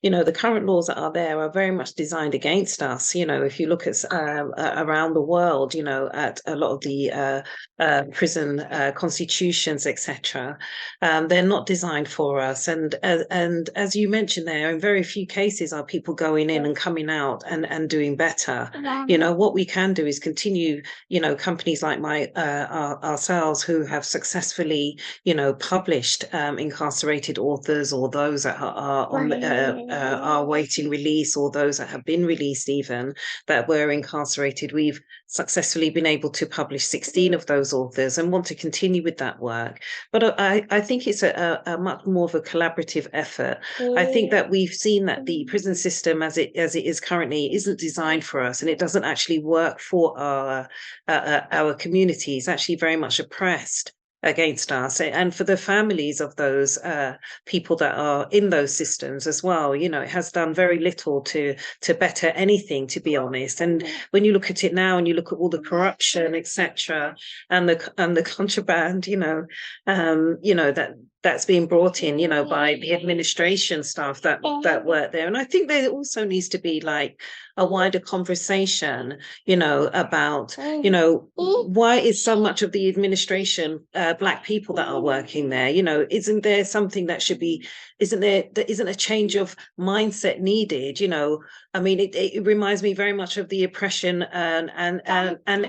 the current laws that are there are very much designed against us. If you look at around the world, at a lot of the prison constitutions, etc., they're not designed for us. And as you mentioned, there in very few cases are people going in and coming out and doing better. What we can do is continue, companies like ourselves who have successfully, published incarcerated authors, or those that are awaiting release, or those that have been released even that were incarcerated. We've successfully been able to publish 16 of those authors and want to continue with that work. But I think it's a much more of a collaborative effort. I think that we've seen that the prison system as it is currently isn't designed for us, and it doesn't actually work for our community. It's actually very much oppressed against us, and for the families of those people that are in those systems as well. It has done very little to better anything, to be honest. And when you look at it now, and you look at all the corruption, etc., and the contraband, that's being brought in, by the administration staff that work there. And I think there also needs to be like a wider conversation, about, why is so much of the administration Black people that are working there? Isn't there something that should be, isn't a change of mindset needed? I mean, it reminds me very much of the oppression and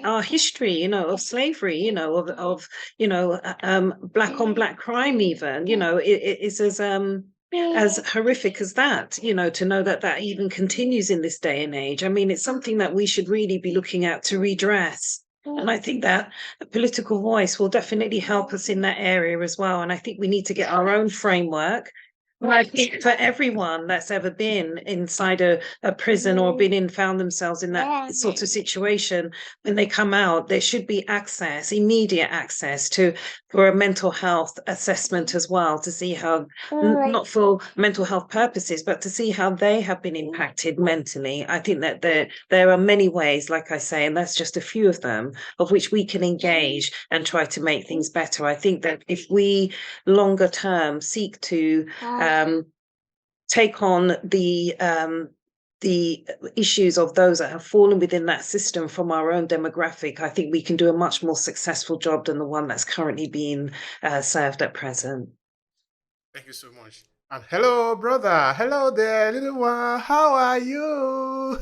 our history, of slavery, of Black on Black crime even, it's as horrific as that, to know that even continues in this day and age. I mean, it's something that we should really be looking at to redress. And I think that a political voice will definitely help us in that area as well. And I think we need to get our own framework. Well, I think for everyone that's ever been inside a prison or found themselves in that sort of situation, when they come out, there should be immediate access for a mental health assessment as well, to see how, not for mental health purposes, but to see how they have been impacted mentally. I think that there are many ways, like I say, and that's just a few of them, of which we can engage and try to make things better. I think that if we longer term seek to take on the issues of those that have fallen within that system from our own demographic, I think we can do a much more successful job than the one that's currently being served at present. Thank you so much. And hello, brother. Hello there, little one. How are you?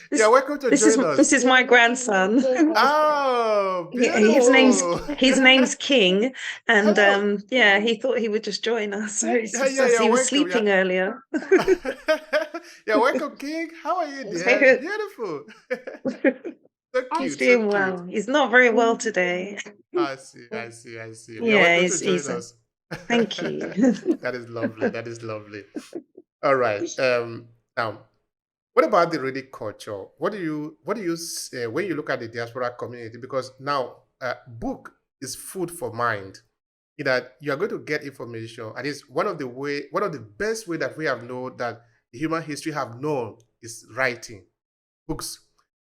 Yeah, welcome to join us. This is my grandson. Oh, Yeah, beautiful. his name's King, and he thought he would just join us. So he welcome. was sleeping earlier. Yeah, welcome, King. How are you, dear? Beautiful. So He's cute, doing so well. cute. He's not very well today. I see. Yeah, Yeah, welcome to join us. thank you. That is lovely. That is lovely. All right. Now, what about the reading culture? What do you say when you look at the diaspora community? Because now, book is food for mind. In that you are going to get information, and it's one of the best way that we have known that the human history have known is writing books.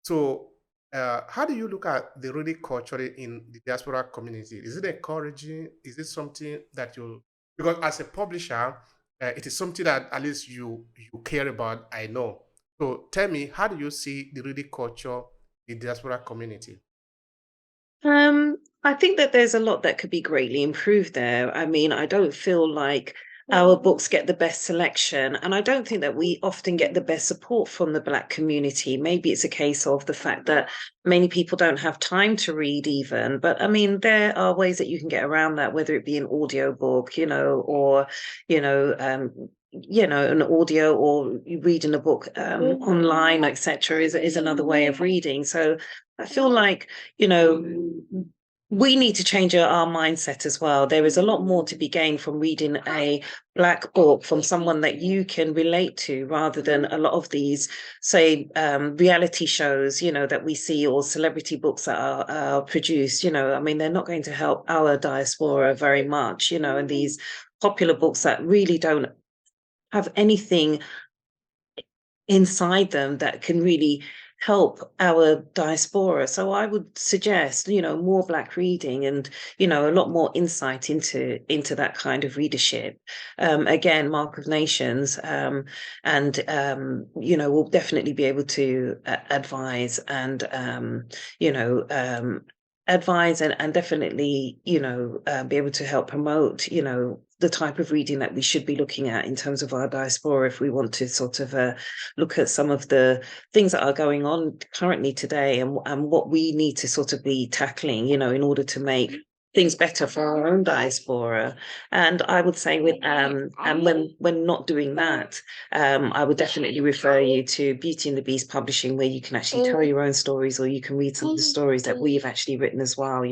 So, how do you look at the reading culture in the diaspora community? Is it encouraging? Is it something that because as a publisher, it is something that at least you care about, I know. So tell me, how do you see the reading culture in the diaspora community? I think that there's a lot that could be greatly improved there. I mean, I don't feel like our books get the best selection, and I don't think that we often get the best support from the Black community. Maybe it's a case of the fact that many people don't have time to read even, but I mean, there are ways that you can get around that, whether it be an audiobook, or an audio, or reading a book online, etc., is another way of reading. So I feel like, we need to change our mindset as well. There is a lot more to be gained from reading a Black book from someone that you can relate to, rather than a lot of these, say, reality shows, that we see, or celebrity books that are produced. I mean, they're not going to help our diaspora very much, and these popular books that really don't have anything inside them that can really help our diaspora. So I would suggest, more Black reading and, a lot more insight into that kind of readership. Again, Mark of Nations, and we'll definitely be able to advise and, advise and definitely, be able to help promote, the type of reading that we should be looking at in terms of our diaspora if we want to sort of look at some of the things that are going on currently today and what we need to sort of be tackling, in order to make things better for our own diaspora. And I would say and when not doing that, I would definitely refer you to Beauty and the Beast Publishing, where you can actually tell your own stories, or you can read some of the stories that we've actually written as well.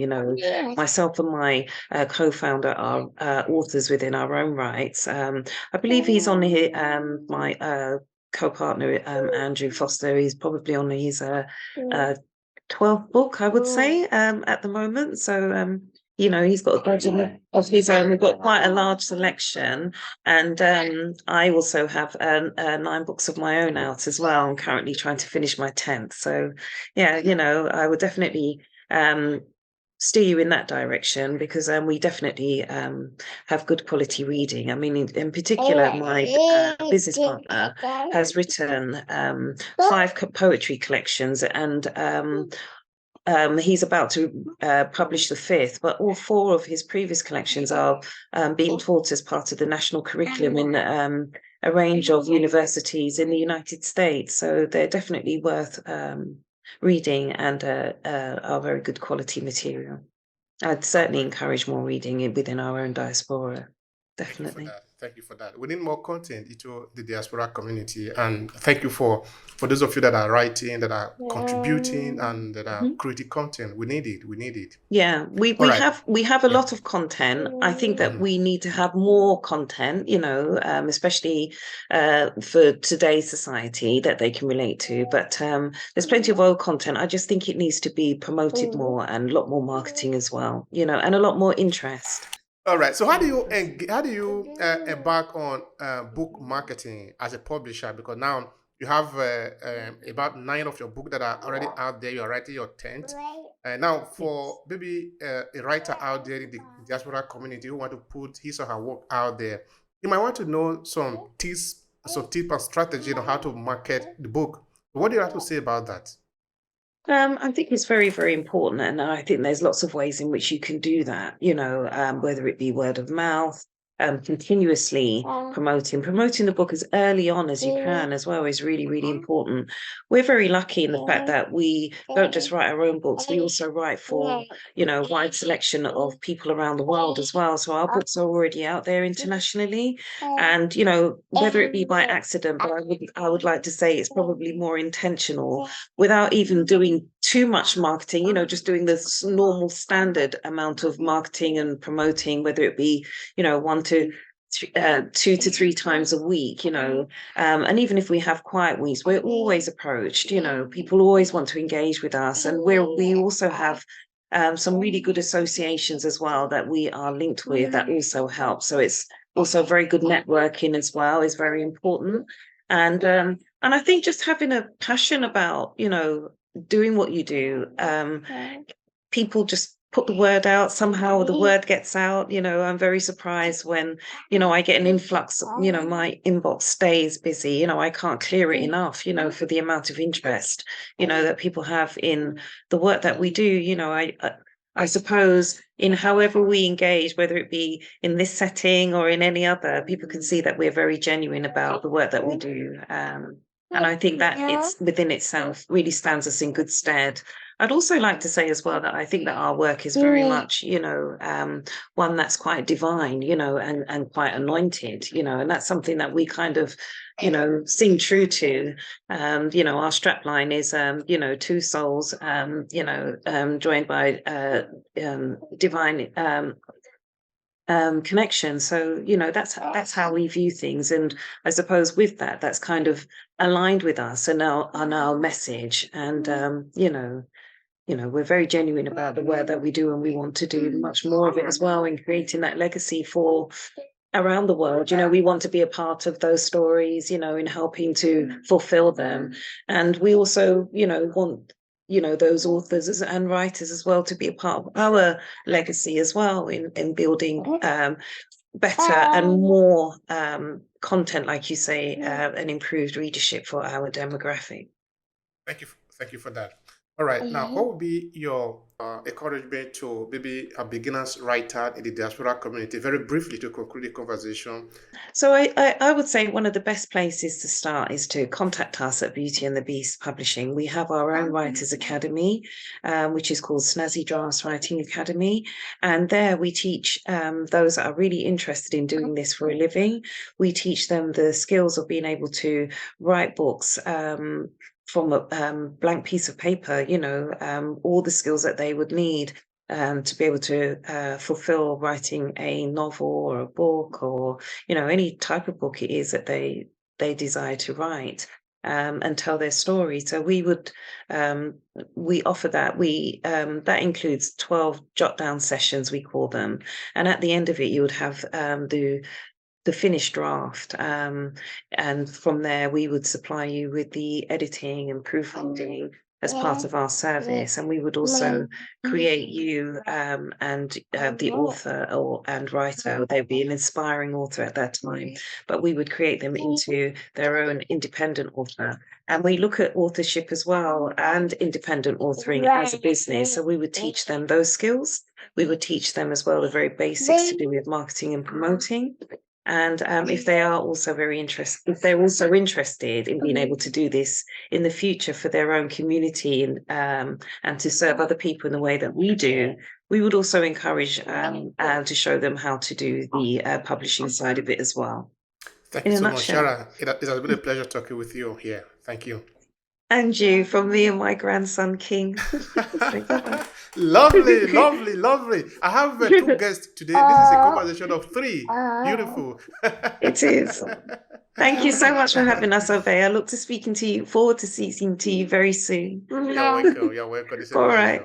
Myself and my co-founder are authors within our own rights. I believe he's on here, my co-partner, Andrew Foster. He's probably on his 12th book, I would say, at the moment. So he's got a budget of his own. We've got quite a large selection, and I also have 9 books of my own out as well. I'm currently trying to finish my 10th. So yeah, I would definitely steer you in that direction, because we definitely have good quality reading. I mean, in particular, my business partner has written 5 poetry collections, and he's about to publish the 5th, but all 4 of his previous collections are being taught as part of the national curriculum in a range of universities in the United States. So they're definitely worth reading, and are very good quality material. I'd certainly encourage more reading within our own diaspora. Thank you for Definitely. that. Thank you for that. We need more content into the diaspora community, and thank you for those of you that are writing, that are contributing, and that are creating content. We need it. We need it. Yeah, we All we right. have we have a Yeah. lot of content. I think that Mhm. we need to have more content, especially for today's society that they can relate to. But there's plenty of old content. I just think it needs to be promoted more, and a lot more marketing as well, and a lot more interest. All right. So how do you embark on book marketing as a publisher? Because now you have about 9 of your book that are already out there. You're writing your 10th. Now, Yes. for maybe a writer out there in the diaspora community who want to put his or her work out there, you might want to know some tips and strategy on how to market the book. What do you have to say about that? I think it's very, very important. And I think there's lots of ways in which you can do that, whether it be word of mouth, continuously promoting the book as early on as you can as well is really, really important. We're very lucky in the fact that we don't just write our own books, we also write for, a wide selection of people around the world as well. So our books are already out there internationally. And, whether it be by accident, but I would like to say it's probably more intentional, without even doing too much marketing, just doing the normal standard amount of marketing and promoting, whether it be, 2 to 3 times a week, and even if we have quiet weeks, we're always approached, people always want to engage with us. And we also have some really good associations as well that we are linked with that also help. So it's also very good networking as well is very important. And I think just having a passion about, doing what you do, people just put the word out, somehow the word gets out. I'm very surprised when, I get an influx, my inbox stays busy, I can't clear it enough, for the amount of interest, that people have in the work that we do. I suppose in however we engage, whether it be in this setting or in any other, people can see that we're very genuine about the work that we do. And I think that it's within itself really stands us in good stead. I'd also like to say as well that I think that our work is very much, one that's quite divine, and quite anointed, and that's something that we kind of, sing true to. Our strapline is, 2 souls, joined by divine connection. So that's how we view things, and I suppose with that, that's kind of aligned with us and our message. And we're very genuine about the work that we do, and we want to do much more of it as well, in creating that legacy for around the world. We want to be a part of those stories, in helping to fulfill them. And we also, want, those authors and writers as well to be a part of our legacy as well in building better and more content, like you say, and improved readership for our demographic. Thank you for that. All right. Now, what would be your encouragement to maybe a beginner's writer in the diaspora community, very briefly, to conclude the conversation? So I would say one of the best places to start is to contact us at Beauty and the Beast Publishing. We have our own Writers Academy, which is called Snazzy Drafts Writing Academy. And there we teach those that are really interested in doing this for a living. We teach them the skills of being able to write books from a blank piece of paper, all the skills that they would need to be able to fulfill writing a novel or a book, or any type of book it is that they desire to write, and tell their story. So we offer that. That includes 12 jot down sessions, we call them, and at the end of it you would have the finished draft, and from there we would supply you with the editing and proofreading as part of our service. And we would also create you and the author and writer. They'd be an inspiring author at that time, but we would create them into their own independent author. And we look at authorship as well and independent authoring as a business. So we would teach them those skills. We would teach them as well the very basics to do with marketing and promoting. And if they're also interested in being able to do this in the future for their own community, and to serve other people in the way that we do, we would also encourage to show them how to do the publishing side of it as well. Thank In you a so much, nutshell. Shara. It has been a pleasure talking with you here. Thank you. And you, from me and my grandson King. Say bye-bye. Lovely, lovely, lovely. I have two guests today. This is a conversation of three. Beautiful. It is. Thank you so much for having us, Ove. I look to forward to speaking to you very soon. You're welcome. You're welcome. It's a All pleasure. right.